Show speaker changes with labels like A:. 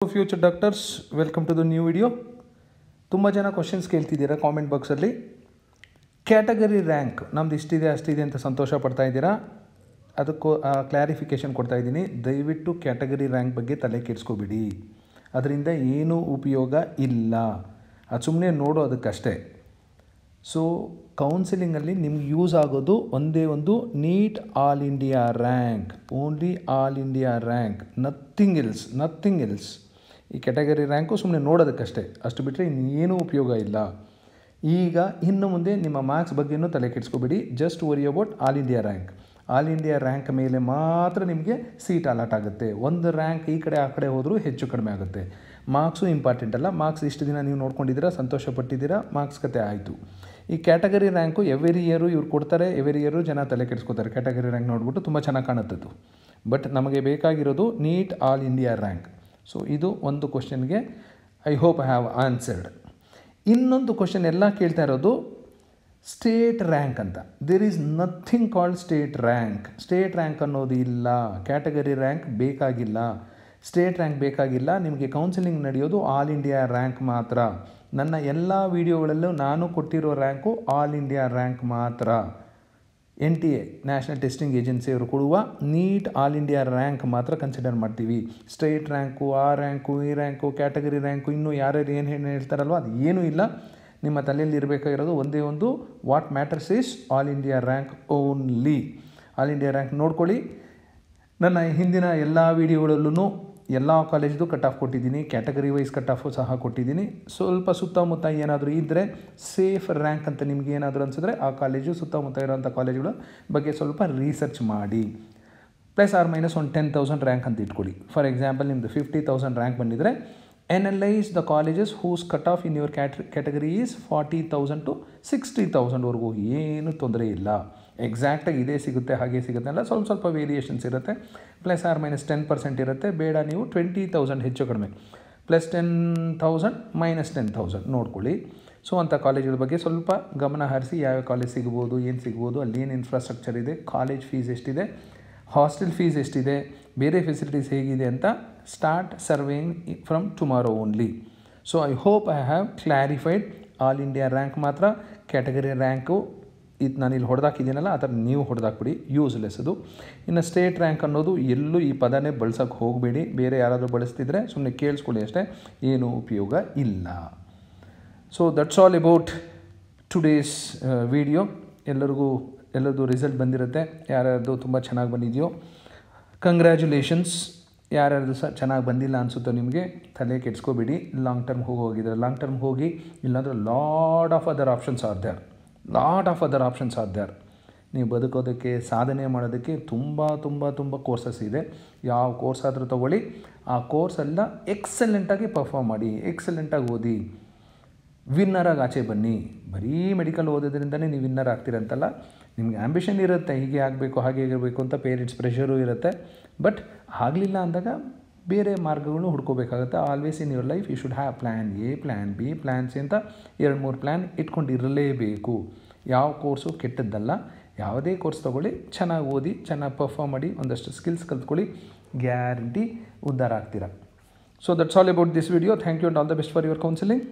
A: Future doctors welcome to the new video. ತುಂಬ ಜನ questions ಕೇಳ್ತಿದ್ದೀರಾ ಕಾಮೆಂಟ್ ಬಾಕ್ಸಲ್ಲಿ. ಕ್ಯಾಟಗರಿ ರ್ಯಾಂಕ್ ನಮ್ದು ಇಷ್ಟಿದೆ ಅಷ್ಟಿದೆ ಅಂತ ಸಂತೋಷ ಪಡ್ತಾ ಇದ್ದೀರಾ. ಅದಕ್ಕೂ ಕ್ಲಾರಿಫಿಕೇಷನ್ ಕೊಡ್ತಾ ಇದ್ದೀನಿ. ದಯವಿಟ್ಟು ಕ್ಯಾಟಗರಿ ರ್ಯಾಂಕ್ ಬಗ್ಗೆ ತಲೆ ಕೆಡಿಸ್ಕೋಬೇಡಿ. ಅದರಿಂದ ಏನೂ ಉಪಯೋಗ ಇಲ್ಲ. ಅದು ಸುಮ್ಮನೆ ನೋಡೋದಕ್ಕಷ್ಟೇ. ಸೊ ಕೌನ್ಸಿಲಿಂಗಲ್ಲಿ ನಿಮ್ಗೆ ಯೂಸ್ ಆಗೋದು ಒಂದೇ ಒಂದು neat all India rank, only all India rank, nothing else. ಈ ಕ್ಯಾಟಗರಿ ರ್ಯಾಂಕು ಸುಮ್ಮನೆ ನೋಡೋದಕ್ಕಷ್ಟೇ, ಅಷ್ಟು ಬಿಟ್ಟರೆ ಇನ್ನೇನೂ ಉಪಯೋಗ ಇಲ್ಲ. ಈಗ ಇನ್ನು ಮುಂದೆ ನಿಮ್ಮ ಮಾರ್ಕ್ಸ್ ಬಗ್ಗೆನೂ ತಲೆ ಕೆಡಿಸ್ಕೋಬೇಡಿ. Just worry about all India rank. All India rank ಮೇಲೆ ಮಾತ್ರ ನಿಮಗೆ ಸೀಟ್ ಅಲಾಟ್ ಆಗುತ್ತೆ. ಒಂದು ರ್ಯಾಂಕ್ ಈ ಕಡೆ ಆ ಕಡೆ ಹೋದರೂ ಹೆಚ್ಚು ಕಡಿಮೆ ಆಗುತ್ತೆ. ಮಾರ್ಕ್ಸು ಇಂಪಾರ್ಟೆಂಟ್ ಅಲ್ಲ. ಮಾರ್ಕ್ಸ್ ಇಷ್ಟು ದಿನ ನೀವು ನೋಡ್ಕೊಂಡಿದ್ದೀರಾ, ಸಂತೋಷಪಟ್ಟಿದ್ದೀರಾ, ಮಾರ್ಕ್ಸ್ ಕತೆ ಆಯಿತು. ಈ ಕ್ಯಾಟಗರಿ ರ್ಯಾಂಕು ಎವ್ರಿ ಇಯರು ಇವ್ರು ಕೊಡ್ತಾರೆ. ಎವ್ರಿ ಇಯರು ಜನ ತಲೆ ಕೆಡಿಸ್ಕೋತಾರೆ. ಕ್ಯಾಟಗರಿ ರ್ಯಾಂಕ್ ನೋಡಿಬಿಟ್ಟು ತುಂಬ ಚೆನ್ನಾಗಿ ಕಾಣುತ್ತದ್ದು. ಬಟ್ ನಮಗೆ ಬೇಕಾಗಿರೋದು NEET all India rank. So ಇದು ಒಂದು ಕ್ವಶನ್ಗೆ I hope I have answered. ಇನ್ನೊಂದು ಕ್ವಶನ್ ಎಲ್ಲ ಕೇಳ್ತಾ ಇರೋದು ಸ್ಟೇಟ್ ರ್ಯಾಂಕ್ ಅಂತ. There is nothing called state rank. State rank ಅನ್ನೋದು ಇಲ್ಲ. ಕ್ಯಾಟಗರಿ ರ್ಯಾಂಕ್ ಬೇಕಾಗಿಲ್ಲ. ಸ್ಟೇಟ್ ರ್ಯಾಂಕ್ ಬೇಕಾಗಿಲ್ಲ. ನಿಮಗೆ ಕೌನ್ಸಿಲಿಂಗ್ ನಡೆಯೋದು ಆಲ್ ಇಂಡಿಯಾ ರ್ಯಾಂಕ್ ಮಾತ್ರ. ನನ್ನ ಎಲ್ಲ ವೀಡಿಯೋಗಳಲ್ಲೂ ನಾನು ಕೊಟ್ಟಿರೋ ರ್ಯಾಂಕು ಆಲ್ ಇಂಡಿಯಾ ರ್ಯಾಂಕ್ ಮಾತ್ರ. NTA ನ್ಯಾಷನಲ್ ಟೆಸ್ಟಿಂಗ್ ಏಜೆನ್ಸಿಯವರು ಕೊಡುವ ನೀಟ್ ಆಲ್ ಇಂಡಿಯಾ ರ್ಯಾಂಕ್ ಮಾತ್ರ ಕನ್ಸಿಡರ್ ಮಾಡ್ತೀವಿ. ಸ್ಟೇಟ್ ರ್ಯಾಂಕು, ಆ ರ್ಯಾಂಕು, ಈ ರ್ಯಾಂಕು, ಕ್ಯಾಟಗರಿ ರ್ಯಾಂಕು, ಇನ್ನೂ ಯಾರ್ಯಾರು ಏನು ಹೇಳ್ತಾರಲ್ವ ಅದು ಏನೂ ಇಲ್ಲ. ನಿಮ್ಮ ತಲೆಯಲ್ಲಿ ಇರಬೇಕಾಗಿರೋದು ಒಂದೇ ಒಂದು, what matters is all India rank only. All India rank ನೋಡ್ಕೊಳ್ಳಿ. ನನ್ನ ಹಿಂದಿನ ಎಲ್ಲ ವೀಡಿಯೋಗಳಲ್ಲೂ ಎಲ್ಲ ಕಾಲೇಜ್ದು ಕಟ್ ಆಫ್ ಕೊಟ್ಟಿದ್ದೀನಿ. ಕ್ಯಾಟಗರಿ ವೈಸ್ ಕಟ್ ಆಫು ಸಹ ಕೊಟ್ಟಿದ್ದೀನಿ. ಸ್ವಲ್ಪ ಸುತ್ತಮುತ್ತ ಏನಾದರೂ ಇದ್ದರೆ ಸೇಫ್ ರ್ಯಾಂಕ್ ಅಂತ ನಿಮ್ಗೆ ಏನಾದರೂ ಅನಿಸಿದ್ರೆ ಆ ಕಾಲೇಜು, ಸುತ್ತಮುತ್ತ ಇರೋಂಥ ಕಾಲೇಜುಗಳ ಬಗ್ಗೆ ಸ್ವಲ್ಪ ರಿಸರ್ಚ್ ಮಾಡಿ. +or ಒಂದು 10,000 ರ್ಯಾಂಕ್ ಅಂತ ಇಟ್ಕೊಳ್ಳಿ. ಫಾರ್ ಎಕ್ಸಾಂಪಲ್ ನಿಮ್ಮದು 50,000 ರ್ಯಾಂಕ್ ಬಂದಿದ್ದರೆ analyse the colleges whose cut off in your category is 40,000 to 60,000ವರೆಗೂ ಏನೂ ತೊಂದರೆ ಇಲ್ಲ. ಎಕ್ಸಾಕ್ಟಾಗಿ ಇದೇ ಸಿಗುತ್ತೆ ಹಾಗೆ ಸಿಗುತ್ತೆ ಅಲ್ಲ, ಸ್ವಲ್ಪ ವೇರಿಯೇಷನ್ಸ್ ಇರುತ್ತೆ. +or -10% ಇರುತ್ತೆ. ಬೇಡ ನೀವು 20,000 ಹೆಚ್ಚು ಕಡಿಮೆ, +10,000 -10,000 ನೋಡ್ಕೊಳ್ಳಿ. ಸೊ ಅಂಥ ಕಾಲೇಜುಗಳ ಬಗ್ಗೆ ಸ್ವಲ್ಪ ಗಮನ ಹರಿಸಿ, ಯಾವ್ಯಾವ ಕಾಲೇಜ್ ಸಿಗ್ಬೋದು, ಏನು ಸಿಗ್ಬೋದು, ಅಲ್ಲಿ ಏನು ಇನ್ಫ್ರಾಸ್ಟ್ರಕ್ಚರ್ ಇದೆ, ಕಾಲೇಜ್ ಫೀಸ್ ಎಷ್ಟಿದೆ, ಹಾಸ್ಟೆಲ್ ಫೀಸ್ ಎಷ್ಟಿದೆ, ಬೇರೆ ಫೆಸಿಲಿಟೀಸ್ ಹೇಗಿದೆ ಅಂತ start surveying from tomorrow only. So I hope I have clarified. All India rank ಮಾತ್ರ. ಕ್ಯಾಟಗರಿ ರ್ಯಾಂಕು ಇದು ನಾನಿಲ್ಲಿ ಹೊಡೆದಾಕಿದ್ದೀನಲ್ಲ, ಆ ಥರ ನೀವು ಹೊಡೆದಾಕ್ಬಿಡಿ, ಯೂಸ್ಲೆಸ್ ಅದು. ಇನ್ನು ಸ್ಟೇಟ್ ರ್ಯಾಂಕ್ ಅನ್ನೋದು ಎಲ್ಲೂ ಈ ಪದನೇ ಬಳಸೋಕ್ಕೆ ಹೋಗಬೇಡಿ. ಬೇರೆ ಯಾರಾದರೂ ಬಳಸ್ತಿದ್ರೆ ಸುಮ್ಮನೆ ಕೇಳಿಸ್ಕೊಳ್ಳಿ ಅಷ್ಟೇ, ಏನೂ ಉಪಯೋಗ ಇಲ್ಲ. So that's all about today's video. ಎಲ್ಲರದ್ದು ರಿಸಲ್ಟ್ ಬಂದಿರುತ್ತೆ. ಯಾರ್ಯಾರ್ದು ತುಂಬ ಚೆನ್ನಾಗಿ ಬಂದಿದೆಯೋ ಕಂಗ್ರ್ಯಾಚುಲೇಷನ್ಸ್. ಯಾರ್ಯಾರ್ದು ಸಹ ಚೆನ್ನಾಗಿ ಬಂದಿಲ್ಲ ಅನಿಸುತ್ತೋ ನಿಮಗೆ, ತಲೆ ಕೆಡಿಸ್ಕೋಬೇಡಿ. ಲಾಂಗ್ ಟರ್ಮ್ ಹೋಗಿದ್ರೆ ಲಾಂಗ್ ಟರ್ಮ್ ಹೋಗಿ, ಇಲ್ಲಾಂದರೆ lot of other options are there. ನೀವು ಬದುಕೋದಕ್ಕೆ, ಸಾಧನೆ ಮಾಡೋದಕ್ಕೆ ತುಂಬ ಕೋರ್ಸಸ್ ಇದೆ. ಯಾವ ಕೋರ್ಸ್ ಆದರೂ ತೊಗೊಳ್ಳಿ. ಆ ಕೋರ್ಸೆಲ್ಲ ಎಕ್ಸಲೆಂಟಾಗಿ ಪರ್ಫಾರ್ಮ್ ಮಾಡಿ, ಎಕ್ಸಲೆಂಟಾಗಿ ಓದಿ, ವಿನ್ನರಾಗಿ ಆಚೆ ಬನ್ನಿ. ಬರೀ ಮೆಡಿಕಲ್ ಓದೋದ್ರಿಂದನೇ ನೀವು ವಿನ್ನರ್ ಆಗ್ತೀರಂತಲ್ಲ. ನಿಮಗೆ ಆ್ಯಂಬಿಷನ್ ಇರುತ್ತೆ, ಹೀಗೆ ಆಗಬೇಕು ಹಾಗೆ ಇರಬೇಕು ಅಂತ, ಪೇರೆಂಟ್ಸ್ ಪ್ರೆಷರು ಇರುತ್ತೆ. ಬಟ್ ಆಗಲಿಲ್ಲ ಅಂದಾಗ ಬೇರೆ ಮಾರ್ಗಗಳು ಹುಡ್ಕೋಬೇಕಾಗುತ್ತೆ. Always in your life you should have plan A, plan B, plan C ಅಂತ 2-3 ಪ್ಲ್ಯಾನ್ ಇಟ್ಕೊಂಡಿರಲೇಬೇಕು. ಯಾವ ಕೋರ್ಸು ಕೆಟ್ಟದ್ದಲ್ಲ. ಯಾವುದೇ ಕೋರ್ಸ್ ತೊಗೊಳ್ಳಿ, ಚೆನ್ನಾಗಿ ಓದಿ, ಚೆನ್ನಾಗಿ ಪರ್ಫಾರ್ಮ್ ಮಾಡಿ, ಒಂದಷ್ಟು ಸ್ಕಿಲ್ಸ್ ಕಲ್ತ್ಕೊಳ್ಳಿ, ಗ್ಯಾರಂಟಿ ಉದ್ಧಾರ ಆಗ್ತೀರಾ. So that's all about this video. Thank you and all the best for your counselling.